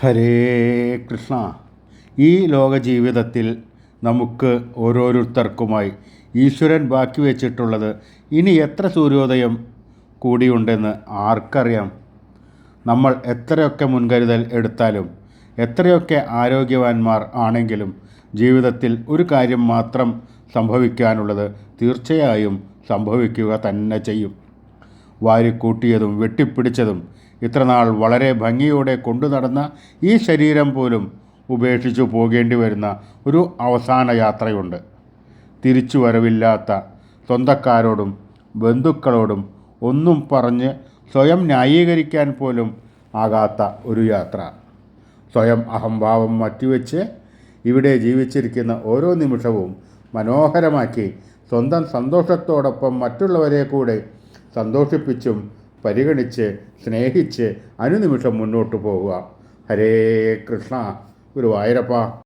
ഹരേ കൃഷ്ണ. ഈ ലോക ജീവിതത്തിൽ നമുക്ക് ഓരോരുത്തർക്കുമായി ഈശ്വരൻ ബാക്കി വച്ചിട്ടുള്ളത് ഇനി എത്ര സൂര്യോദയം കൂടിയുണ്ടെന്ന് ആർക്കറിയാം? നമ്മൾ എത്രയൊക്കെ മുൻകരുതൽ എടുത്താലും എത്രയൊക്കെ ആരോഗ്യവാന്മാർ ആണെങ്കിലും ജീവിതത്തിൽ ഒരു കാര്യം മാത്രം സംഭവിക്കാനുള്ളത് തീർച്ചയായും സംഭവിക്കുക തന്നെ ചെയ്യും. വാരിക്കൂട്ടിയതും വെട്ടിപ്പിടിച്ചതും ഇത്രനാൾ വളരെ ഭംഗിയോടെ കൊണ്ടു നടന്ന ഈ ശരീരം പോലും ഉപേക്ഷിച്ചു പോകേണ്ടി വരുന്ന ഒരു അവസാന യാത്രയുണ്ട്. തിരിച്ചു വരവില്ലാത്ത സ്വന്തക്കാരോടും ബന്ധുക്കളോടും ഒന്നും പറഞ്ഞ് സ്വയം ന്യായീകരിക്കാൻ പോലും ആകാത്ത ഒരു യാത്ര. സ്വയം അഹംഭാവം മാറ്റിവെച്ച് ഇവിടെ ജീവിച്ചിരിക്കുന്ന ഓരോ നിമിഷവും മനോഹരമാക്കി സ്വന്തം സന്തോഷത്തോടൊപ്പം മറ്റുള്ളവരെ കൂടെ സന്തോഷിപ്പിച്ചും പരിഗണിച്ച് സ്നേഹിച്ച് അനുനിമിഷം മുന്നോട്ട് പോവുക. ഹരേ കൃഷ്ണ. ഗുരുവായൂരപ്പ.